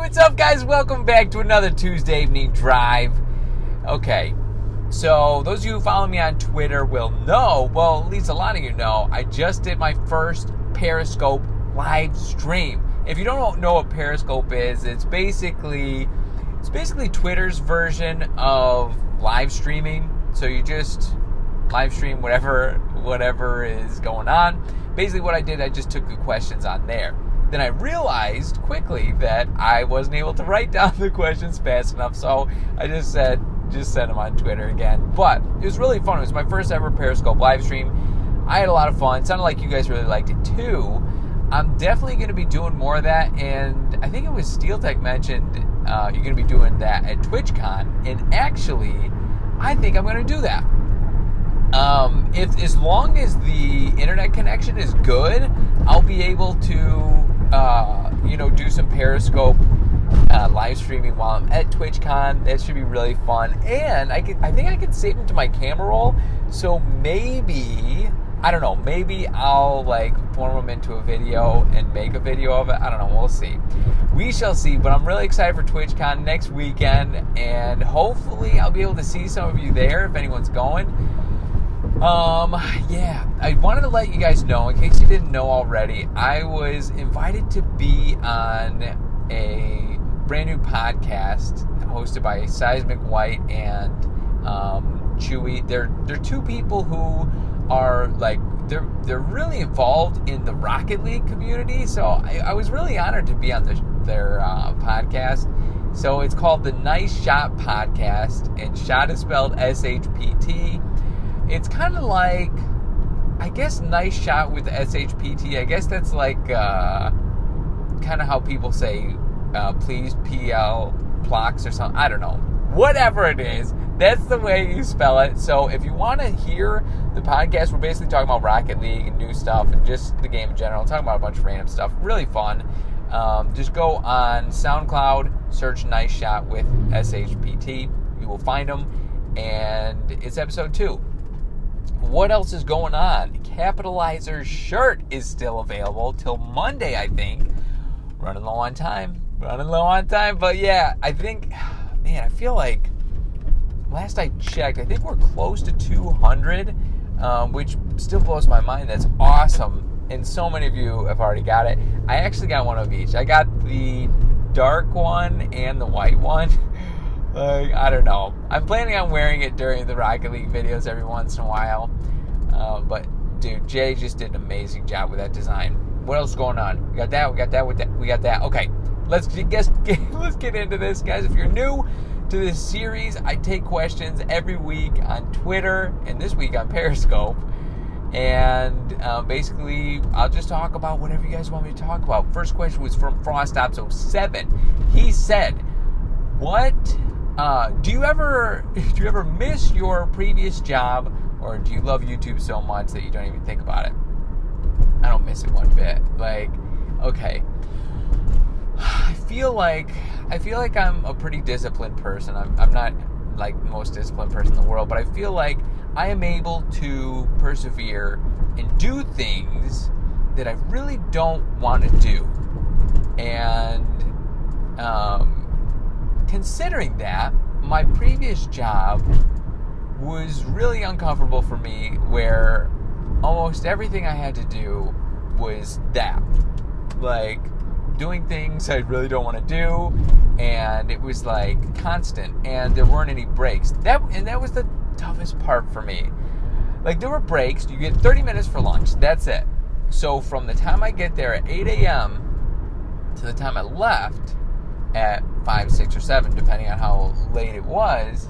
what's up, guys? Welcome back to another Tuesday evening drive. Okay, so those of you who follow me on Twitter will know, well, at least a lot of you know, I just did my first Periscope live stream. If you don't know what Periscope is, it's basically Twitter's version of live streaming. So you just live stream whatever is going on. Basically what I did, I just took the questions on there. Then I realized quickly that I wasn't able to write down the questions fast enough, so I just sent them on Twitter again. But it was really fun. It was my first ever Periscope live stream. I had a lot of fun. It sounded like you guys really liked it too. I'm definitely going to be doing more of that, and I think it was SteelTech mentioned you're going to be doing that at TwitchCon, and actually, I think I'm going to do that. If as long as the internet connection is good, I'll be able to do some Periscope live streaming while I'm at TwitchCon. That should be really fun. And I think I can save them to my camera roll. So maybe, I don't know, maybe I'll form them into a video and make a video of it. I don't know. We'll see. We shall see. But I'm really excited for TwitchCon next weekend. And hopefully I'll be able to see some of you there if anyone's going. I wanted to let you guys know, in case you didn't know already, I was invited to be on a brand new podcast hosted by Seismic White and Chewy. They're two people who are they're really involved in the Rocket League community, so I was really honored to be on their podcast. So it's called the Nice Shot Podcast, and shot is spelled SHPT. It's kind of like, I guess, Nice Shot with SHPT. I guess that's kind of how people say, please PL Plox or something. I don't know. Whatever it is, that's the way you spell it. So if you want to hear the podcast, we're basically talking about Rocket League and new stuff and just the game in general. Talking about a bunch of random stuff. Really fun. Just go on SoundCloud, search Nice Shot with SHPT. You will find them. And it's episode 2. What else is going on? Capitalizer's shirt is still available till Monday, I think. Running low on time. But yeah, I think, man, I feel like last I checked, I think we're close to 200, which still blows my mind. That's awesome. And so many of you have already got it. I actually got one of each. I got the dark one and the white one. I don't know. I'm planning on wearing it during the Rocket League videos every once in a while. But, dude, Jay just did an amazing job with that design. What else is going on? We got that. Okay, let's get into this, guys. If you're new to this series, I take questions every week on Twitter and this week on Periscope. And basically, I'll just talk about whatever you guys want me to talk about. First question was from FrostOps07. He said, "What do you ever miss your previous job, or do you love YouTube so much that you don't even think about it?" I don't miss it one bit. Okay. I feel like I'm a pretty disciplined person. I'm not like the most disciplined person in the world, but I feel like I am able to persevere and do things that I really don't want to do. And considering that, my previous job was really uncomfortable for me, where almost everything I had to do was that. Doing things I really don't want to do, and it was constant, and there weren't any breaks. That was the toughest part for me. There were breaks. You get 30 minutes for lunch. That's it. So from the time I get there at 8 a.m. to the time I left at 5, 6, or 7, depending on how late it was,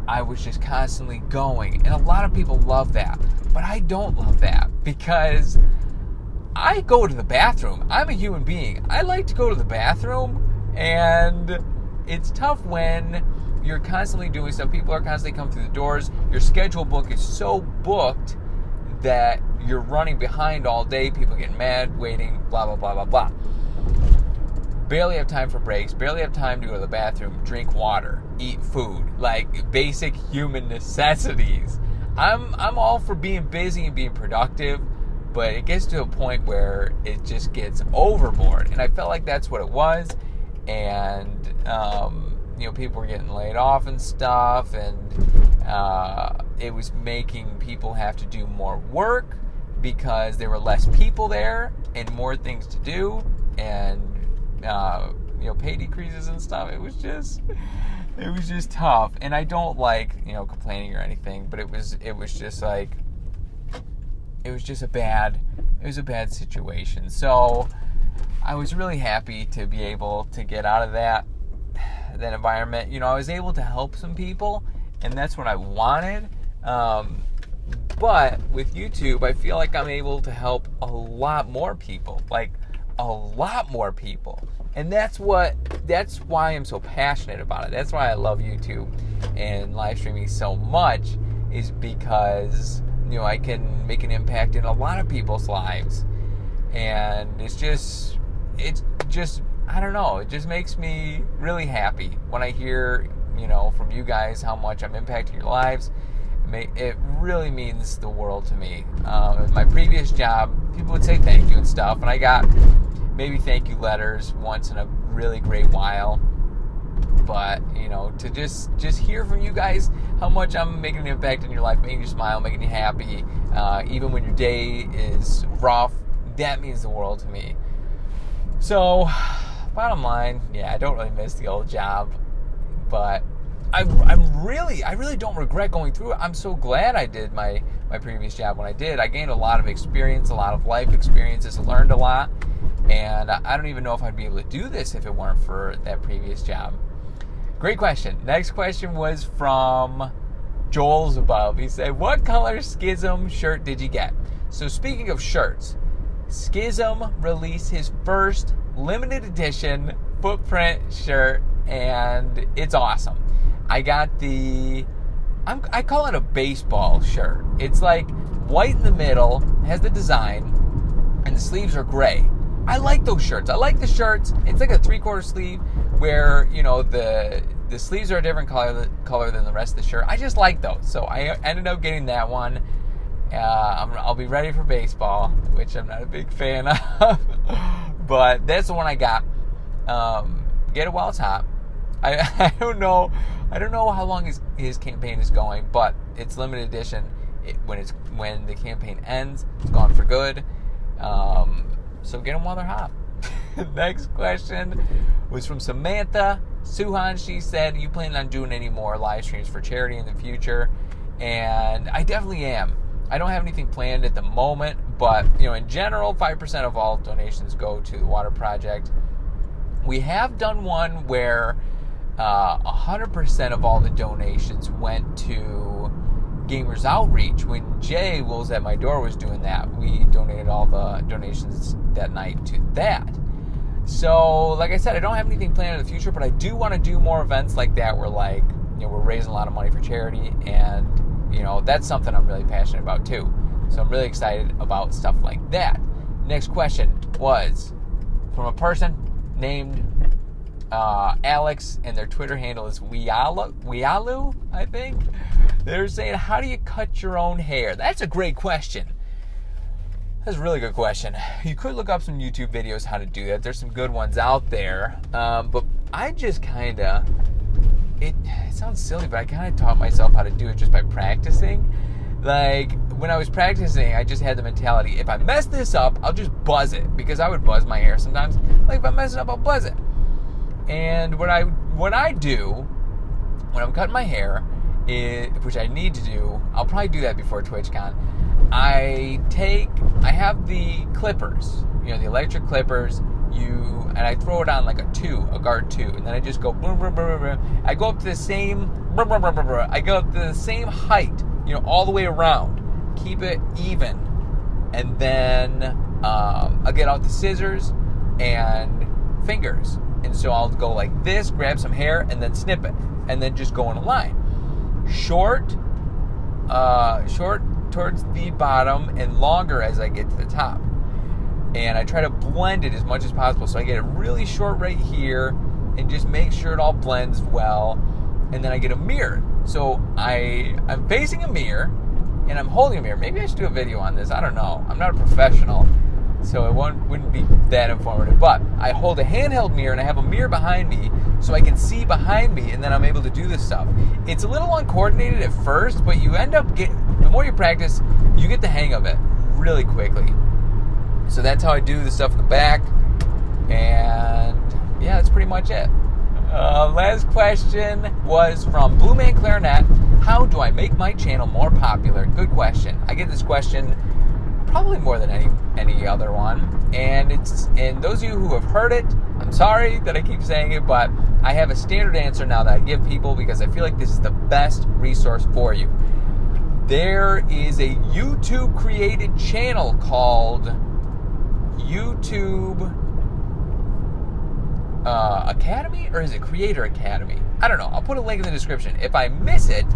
I was just constantly going. And a lot of people love that. But I don't love that, because I go to the bathroom. I'm a human being. I like to go to the bathroom, and it's tough when you're constantly doing stuff. People are constantly coming through the doors. Your schedule book is so booked that you're running behind all day. People get mad, waiting, blah, blah, blah, blah, blah. Barely have time for breaks. Barely have time to go to the bathroom, drink water, eat food. Basic human necessities. I'm all for being busy and being productive, but it gets to a point where it just gets overboard. And I felt like that's what it was. and people were getting laid off and stuff, and it was making people have to do more work because there were less people there and more things to do, and pay decreases and stuff. It was just tough, and I don't like complaining or anything, but it was just like it was a bad situation. So I was really happy to be able to get out of that environment. I was able to help some people, and that's what I wanted. But with YouTube, I feel like I'm able to help a lot more people, and that's why I'm so passionate about it. That's why I love YouTube and live streaming so much, is because I can make an impact in a lot of people's lives, and it's just I don't know, it just makes me really happy when I hear from you guys how much I'm impacting your lives. It really means the world to me. My previous job, people would say thank you and stuff, and I got maybe thank you letters once in a really great while. But to just hear from you guys how much I'm making an impact in your life, making you smile, making you happy, even when your day is rough, that means the world to me. So, bottom line, I don't really miss the old job, but I really don't regret going through it. I'm so glad I did my previous job when I did. I gained a lot of experience, a lot of life experiences, learned a lot, and I don't even know if I'd be able to do this if it weren't for that previous job. Great question. Next question was from Joel's above. He said, what color Schism shirt did you get? So speaking of shirts, Schism released his first limited edition footprint shirt, and it's awesome. I got I call it a baseball shirt. It's like white in the middle, has the design, and the sleeves are gray. I like those shirts. I like the shirts. It's like a 3/4 sleeve where, the sleeves are a different color than the rest of the shirt. I just like those. So I ended up getting that one. I'll be ready for baseball, which I'm not a big fan of. But that's the one I got. Get it while it's hot. I don't know how long his campaign is going, but it's limited edition. When the campaign ends, it's gone for good. So get them while they're hot. Next question was from Samantha Suhan. She said, you plan on doing any more live streams for charity in the future? And I definitely am. I don't have anything planned at the moment, but in general, 5% of all donations go to the water project. We have done one where 100% of all the donations went to Gamers Outreach. When Jay Wills at My Door was doing that, we donated all the donations that night to that. So, like I said, I don't have anything planned in the future, but I do want to do more events like that where, we're raising a lot of money for charity, and, that's something I'm really passionate about too. So I'm really excited about stuff like that. Next question was from a person named Alex, and their Twitter handle is Wealu, I think. They're saying, how do you cut your own hair? That's a great question. That's a really good question. You could look up some YouTube videos how to do that. There's some good ones out there. But I just it sounds silly, but I kind of taught myself how to do it just by practicing. When I was practicing, I just had the mentality, if I mess this up, I'll just buzz it. Because I would buzz my hair sometimes. If I mess it up, I'll buzz it. And what I do when I'm cutting my hair, which I need to do, I'll probably do that before TwitchCon. I have the clippers, the electric clippers, and I throw it on like a guard 2, and then I just go boom, boom, boom, boom. I go up to the same, I go up to the same height, all the way around. Keep it even, and then I'll get out the scissors and fingers, and so I'll go like this, grab some hair, and then snip it, and then just go in a line, short towards the bottom and longer as I get to the top. And I try to blend it as much as possible, so I get it really short right here and just make sure it all blends well. And then I get a mirror. So I'm facing a mirror and I'm holding a mirror. Maybe I should do a video on this. I don't know. I'm not a professional. so it wouldn't be that informative. But I hold a handheld mirror, and I have a mirror behind me so I can see behind me, and then I'm able to do this stuff. It's a little uncoordinated at first, but you end up the more you practice, you get the hang of it really quickly. So that's how I do the stuff in the back, and yeah, that's pretty much it. Last question was from Blue Man Clarinet. How do I make my channel more popular? Good question. I get this question probably more than any other one, and those of you who have heard it, I'm sorry that I keep saying it, but I have a standard answer now that I give people because I feel like this is the best resource for you. There is a YouTube created channel called YouTube Academy, or is it Creator Academy? I don't know. I'll put a link in the description. If I miss it,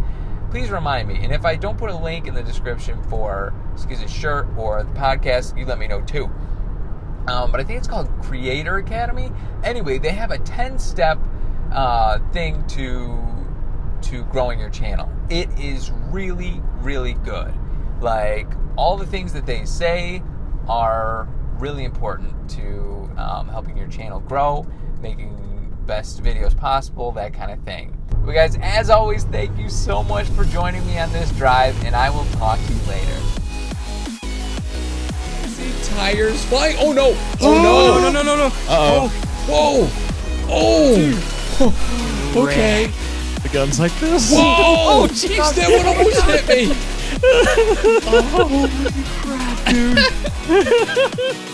please remind me. And if I don't put a link in the description for a shirt or the podcast, you let me know too. But I think it's called Creator Academy. Anyway, they have a 10-step thing to growing your channel. It is really, really good. Like, all the things that they say are really important to helping your channel grow, making best videos possible, that kind of thing. But guys, as always, thank you so much for joining me on this drive, and I will talk to you later. See tires flying? Oh no! Oh no! No! Uh-oh. Whoa! Oh! Okay. The gun's like this. Whoa! Oh jeez, that one almost hit me! Oh, holy crap, dude.